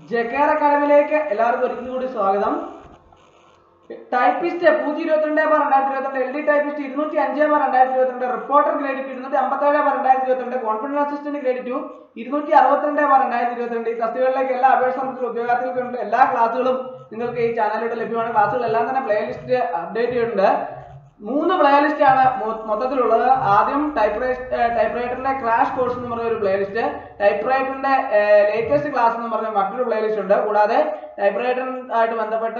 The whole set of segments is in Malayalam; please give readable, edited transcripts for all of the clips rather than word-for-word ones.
JAYAKRISHNAN അക്കാദമിയിലേക്ക് എല്ലാവർക്കും ഒരിക്കൽ കൂടി സ്വാഗതം. Typist 022/2022, LD typist 205/2022, reporter grade 257/2022, confidential assistant grade 2 262/2022. ഈ തസ്തികകളിലേക്ക് എല്ലാ അപേക്ഷ സമയത്തുള്ള ഉദ്യോഗാർത്ഥികൾക്കുണ്ട്. എല്ലാ ക്ലാസ്സുകളും നിങ്ങൾക്ക് ഈ ചാനലിലൂടെ ലഭ്യമാണ്. ക്ലാസ്സുകളെല്ലാം തന്നെ പ്ലേലിസ്റ്റ് അപ്ഡേറ്റ് ചെയ്തിട്ടുണ്ട്. 3 പ്ലേലിസ്റ്റ് ആണ് മൊത്തത്തിലുള്ളത്. ആദ്യം ടൈപ്പ്റൈറ്ററിന്റെ ക്രാഷ് കോഴ്സ് എന്ന് പറഞ്ഞ ഒരു പ്ലേലിസ്റ്റ്, ടൈപ്പ്റൈറ്ററിന്റെ ലേറ്റസ്റ്റ് ക്ലാസ് എന്ന് പറഞ്ഞ മറ്റൊരു പ്ലേലിസ്റ്റ് ഉണ്ട്. കൂടാതെ ടൈപ്പ്റൈറ്ററുമായിട്ട് ബന്ധപ്പെട്ട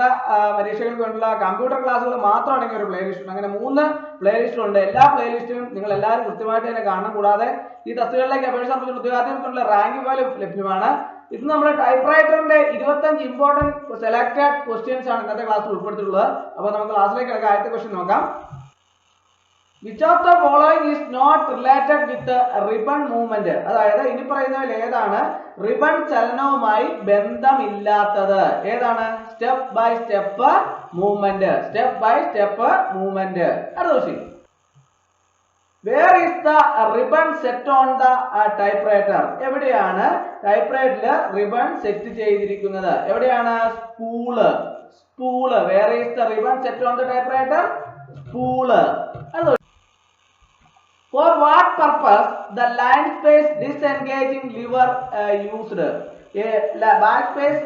പരീക്ഷകൾക്ക് വേണ്ടിയുള്ള കമ്പ്യൂട്ടർ ക്ലാസ്സുകൾ മാത്രം അടങ്ങിയ ഒരു പ്ലേലിസ്റ്റ് ഉണ്ട്. അങ്ങനെ 3 പ്ലേലിസ്റ്റ് ഉണ്ട്. എല്ലാ പ്ലേലിസ്റ്റും നിങ്ങൾ എല്ലാവരും കൃത്യമായിട്ട് തന്നെ കാണണം. കൂടാതെ ഈ തസ്തികകളിലേക്ക് അപേക്ഷ സമർപ്പിച്ച ഉദ്യോഗാർത്ഥികൾക്കുള്ള റാങ്ക് വാല്യൂ ലഭ്യമാണ്. ഇത് നമ്മുടെ ടൈപ്പ്റൈറ്ററിന്റെ 25 ഇമ്പോർട്ടന്റ് സെലക്ടഡ് ക്വസ്റ്റ്യൻസ് ആണ് ഇന്നത്തെ ക്ലാസ്സിൽ ഉൾപ്പെടുത്തിയിട്ടുള്ളത്. അപ്പോൾ നമുക്ക് ക്ലാസ്സിലേക്ക് കിടക്കാം. ആദ്യത്തെ ക്വസ്റ്റ്യൻ നോക്കാം. Which of the following is not related with the ribbon movement? അതായത് ഇനി പറയുന്നതിൽ ഏതാണ് റിബൺ ചലനവുമായി ബന്ധമില്ലാത്തത്? ഏതാണ്? Step by step movement. Step by step movement. അടുത്ത question. Where is the ribbon set on the typewriter? എവിടെയാണ് ടൈപ്പ്റൈറ്ററിൽ റിബൺ സെറ്റ് ചെയ്തിരിക്കുന്നത്? എവിടെയാണ്? Spool. Spool. Where is the ribbon set on the typewriter? Spool. For what purpose the line space disengaging lever used? Backspace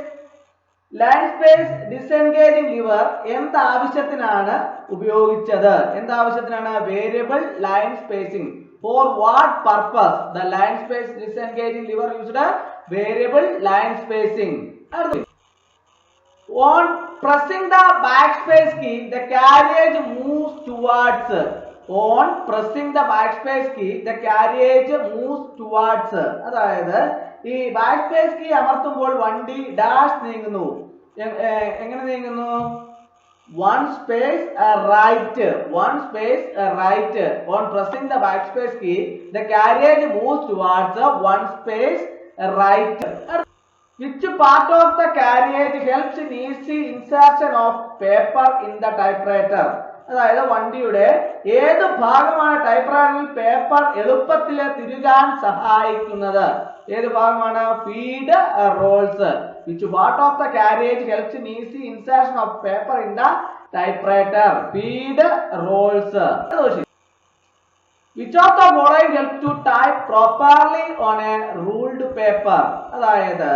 line space disengaging lever എന്ത് ആവശ്യത്തിനാണ് ഉപയോഗിച്ചത്? എന്ത് ആവശ്യത്തിനാണ്? Variable line spacing. For what purpose the line space disengaging lever used? Variable line spacing. On pressing the backspace key, the carriage moves towards. On pressing the backspace key, the carriage moves towards. അതായത് ഈ ബാക്സ്പേസ് കീ അമർത്തുമ്പോൾ വണ്ടി ഡാഷ് നീങ്ങുന്നു. എങ്ങനെ നീങ്ങുന്നു? 1 space right. 1 space right. On pressing the backspace key, the carriage moves towards 1 space right. Which part of the carriage helps in easy insertion of paper in the typewriter? അതായത് വണ്ടിയുടെ ഏത് ഭാഗമാണ് ടൈപ്പ്റൈറ്ററിൽ പേപ്പർ എളുപ്പത്തിൽ തിരുകാൻ സഹായിക്കുന്നത്? ഏത് ഭാഗമാണ്? Feed rolls. Which part of the carriage helps in easy insertion of paper in the typewriter? Feed rolls. Which of the following helps to type properly on a ruled paper? അതായത്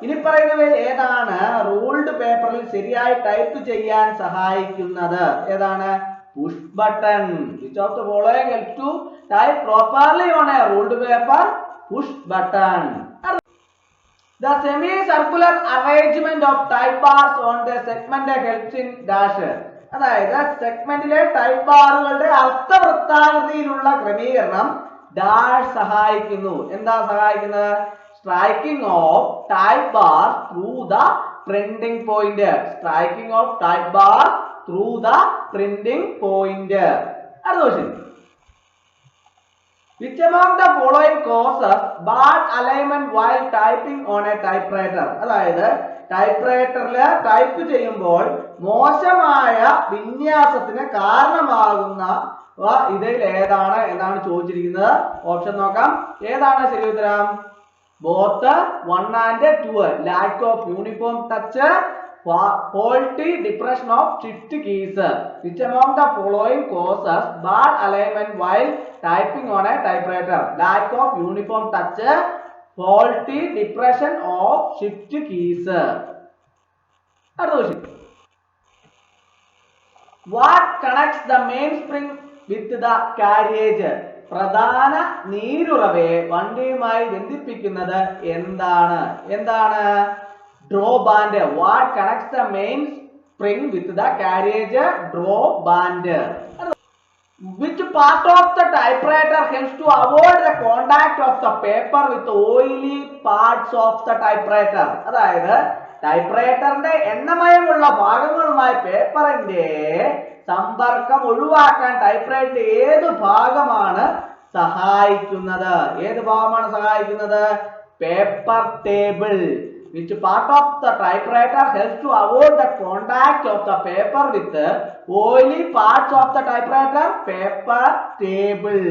ഇനി പറയുന്നവയിൽ ഏതാണ് റൂൾഡ് പേപ്പറിൽ ശരിയായി ടൈപ്പ് ചെയ്യാൻ സഹായിക്കുന്നത്? ഏതാണ്? Push button. Which of the following helps to type properly on a ruled paper? Push button. The semicircular arrangement of type bars on the segment helps in dash. അതായത് സെഗ്മെന്റിലെ ടൈപ്പ് ബാറുകളുടെ അർത്ഥവൃത്താകൃതിയിലുള്ള ക്രമീകരണം ഡാഷ് സഹായിക്കുന്നു. എന്താ സഹായിക്കുന്നത്? Striking of type bar through the printing point. Striking of type bar through the printing point. അടുത്ത question. Which among the following causes bad alignment while typing on a typewriter? അതായത് ടൈപ്പ്റൈറ്ററിൽ ടൈപ്പ് ചെയ്യുമ്പോൾ മോശമായ വിന്യാസത്തിന് കാരണമാകുന്ന ഇതിൽ ഏതാണ് എന്നാണ് ചോദിച്ചിരിക്കുന്നത്. ഓപ്ഷൻ നോക്കാം. ഏതാണ് ശരി ഉത്തരം? Both 1 and 2. Lack of uniform touch, faulty depression of shift keys. Which among the following causes bad alignment while typing on a typewriter? Lack of uniform touch, faulty depression of shift keys. What connects the mainspring with the carriage? പ്രധാന നീരുറവയെ വണ്ടിയുമായി ബന്ധിപ്പിക്കുന്നത് എന്താണ്? എന്താണ്? Draw band. What connects the mainspring with the carriage? Draw band. Which part of the typewriter helps to avoid the contact of the paper with oily parts of the typewriter? അതായത് ടൈപ്പ്റൈറ്ററിന്റെ എണ്ണമയമുള്ള ഭാഗങ്ങളുമായി പേപ്പറിന്റെ സമ്പർക്കം ഒഴിവാക്കാൻ ടൈപ്പ്റൈറ്റർ ഏത് ഭാഗമാണ് സഹായിക്കുന്നത്? ഏത് ഭാഗമാണ് സഹായിക്കുന്നത്? Paper table. Which part of the typewriter helps to avoid the contact of the paper with oily parts of the typewriter? Paper table.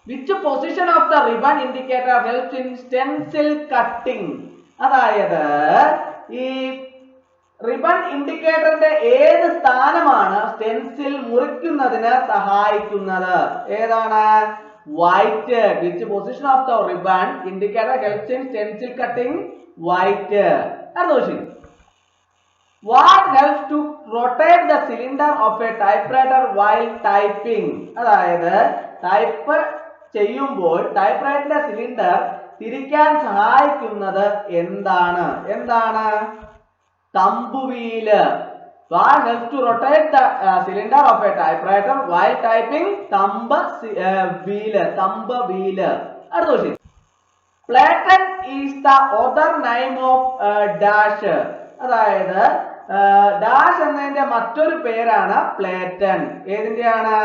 Which position of the ribbon indicator helps in stencil cutting? അതായത് ഈ റിബൺ ഇൻഡിക്കേറ്ററിന്റെ ഏത് സ്ഥാനമാണ് സ്റ്റെൻസിൽ മുറിക്കുന്നതിന് സഹായിക്കുന്നത്? ഏതാണ്? White. Which position of the ribbon indicator helps in stencil cutting? White. അടുത്ത question. What helps to rotate the cylinder of a typewriter while typing? അതായത് ടൈപ്പ് ചെയ്യുമ്പോൾ ടൈപ്പ്റൈറ്ററിന്റെ സിലിണ്ടർ തിരിക്കാൻ സഹായിക്കുന്നത് എന്താണ്? Thumb wheel. What helps to rotate the cylinder of a typewriter while typing? Thumb wheel. അടുത്ത question. Platen is the other name of dash. അതായത് ഡാഷ് എന്നതിന്റെ മറ്റൊരു പേരാണ് പ്ലേറ്റൻ. ഏതിന്റെയാണ്?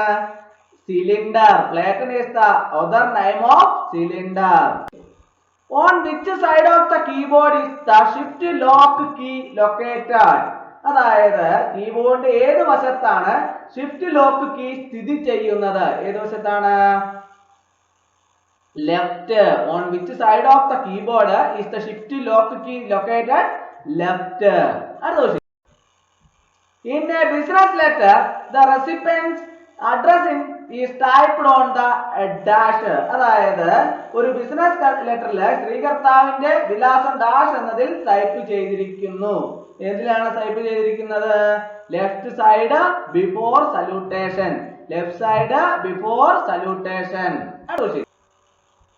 Cylinder. Platen is the other name of cylinder. On which side of the keyboard is the shift lock key located? അതായത് കീബോർഡിന്റെ ഏത് വശത്താണ് ഷിഫ്റ്റ് ലോക്ക് കീ സ്ഥിതി ചെയ്യുന്നത്? ഏത് വശത്താണ്? Left. On which side of the keyboard is the shift lock key located? Left. അടുത്ത question. In a business letter, the recipient's address is typed on the dash. അതായത് ഒരു ബിസിനസ് ലെറ്ററിൽ സ്വീകർത്താവിന്റെ വിലാസം ഡാഷ് എന്നതിൽ ടൈപ്പ് ചെയ്തിരിക്കുന്നു. ഏതിലാണ് ടൈപ്പ് ചെയ്തിരിക്കുന്നത്? Left side before salutation. അടുത്ത question.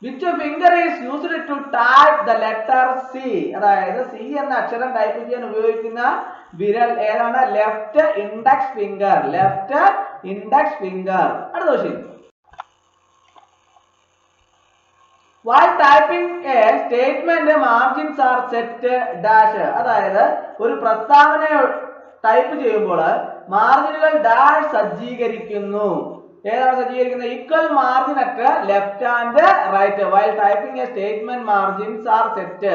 Which finger is used to type the letter C? അതായത് C എന്ന അക്ഷരം ടൈപ്പ് ചെയ്യാൻ ഉപയോഗിക്കുന്ന വിരൽ ഏതാണ്? Left index finger. അടുത്ത question. While typing a statement, margins are set dash. അതായത് ഒരു പ്രസ്താവന ടൈപ്പ് ചെയ്യുമ്പോൾ മാർജിനുകൾ ഡാഷ് സജ്ജീകരിക്കുന്നു. ഏതാണ് സജ്ജീകരിക്കുന്നത്? Equal margin at left and right. While typing a statement margins are set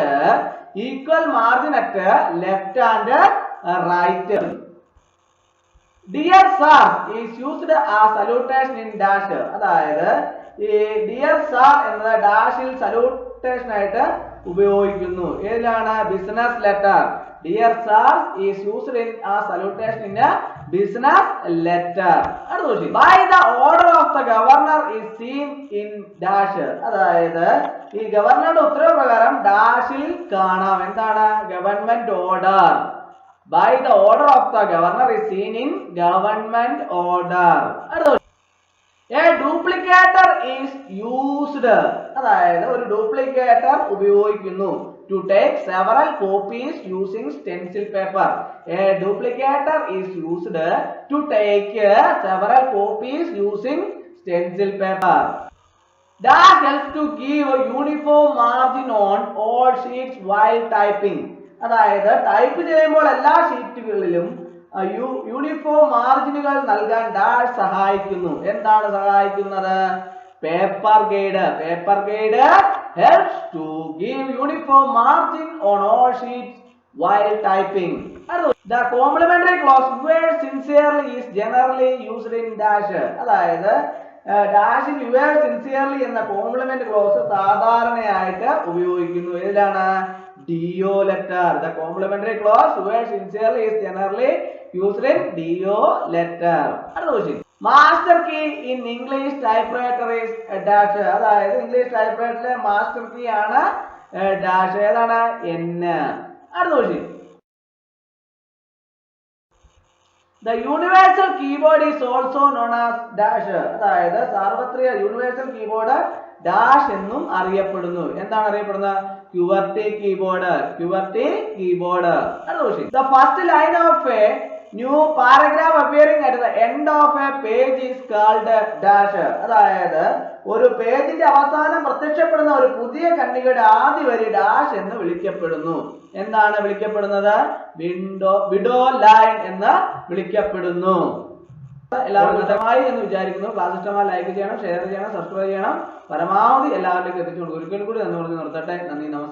equal margin at left and right. Dear sir is used as salutation in dash. അതായത് ഈ ഡിയർ സാർ എന്നത് ഡാഷിൽ സല്യൂട്ടേഷൻ ആയിട്ട് ഉപയോഗിക്കുന്നു. ഏതിലാണ്? Business letter. Dear sir is used in a salutation in a business letter. അടുത്ത question. By the order of the governor is seen in dash. അതായത് ഈ ഗവർണറുടെ ഉത്തരവ് പ്രകാരം ഡാഷിൽ കാണാം. എന്താണ്? Government order. By the order of the governor is seen in government order. അടുത്ത A duplicator is used. അതായത് ഒരു ഡ്യൂപ്ലിക്കേറ്റർ ഉപയോഗിക്കുന്നു. To take several copies using stencil paper. A duplicator is used to take several copies using stencil paper. That helps to give a uniform margin on all sheets while typing. അതായത് ടൈപ്പ് ചെയ്യുമ്പോൾ എല്ലാ ഷീറ്റുകളിലും യൂണിഫോം മാർജിനുകൾ നൽകാൻ ഡാഷ് സഹായിക്കുന്നു. എന്താണ് സഹായിക്കുന്നത്? Paper guide helps to give uniform margin on all sheets while typing. The complementary clause where sincerely is generally used in dash. അതായത് ഡാഷിൽ യുവർ സിൻസിയർലി എന്ന കോംപ്ലിമെന്റ് ക്ലോസ് സാധാരണയായിട്ട് ഉപയോഗിക്കുന്നു. ഏതിലാണ്? DO letter. The complementary clause where sincerely is generally used in DO letter. അടുത്ത question. Master key in English typewriter is dash. അതായത് ഇംഗ്ലീഷ് ടൈപ്പ്റൈറ്ററിലെ മാസ്റ്റർ കീ ആണ് ഡാഷ്. ഏതാണ്? N. അടുത്ത question. The universal keyboard is also known as dash. അതായത് സാർവത്രിക യൂണിവേഴ്സൽ കീബോർഡ് ഡാഷ് എന്നും അറിയപ്പെടുന്നു. എന്താണ് അറിയപ്പെടുന്നത്? QWERTY keyboard. അടുത്ത question. The first line of a new paragraph appearing at the end of a page is called dash. അതായത് ഒരു പേജിന്റെ അവസാനം പ്രത്യക്ഷപ്പെടുന്ന ഒരു പുതിയ ഖണ്ഡികയുടെ ആദ്യ വരി ഡാഷ് എന്ന് വിളിക്കപ്പെടുന്നു. എന്താണ് വിളിക്കപ്പെടുന്നത്? വിഡോ ലൈൻ എന്ന് വിളിക്കപ്പെടുന്നു. എല്ലാവർക്കും ഇഷ്ടമായി എന്ന് വിചാരിക്കുന്നു. ക്ലാസ് ഇഷ്ടമായി ലൈക്ക് ചെയ്യണം, ഷെയർ ചെയ്യണം, സബ്സ്ക്രൈബ് ചെയ്യണം. പരമാവധി എല്ലാവരിലേക്കും എത്തിച്ചു കൊടുക്കും. ഒരിക്കൽ കൂടി നന്ദി പറഞ്ഞു നിർത്തട്ടെ. നന്ദി, നമസ്കാരം.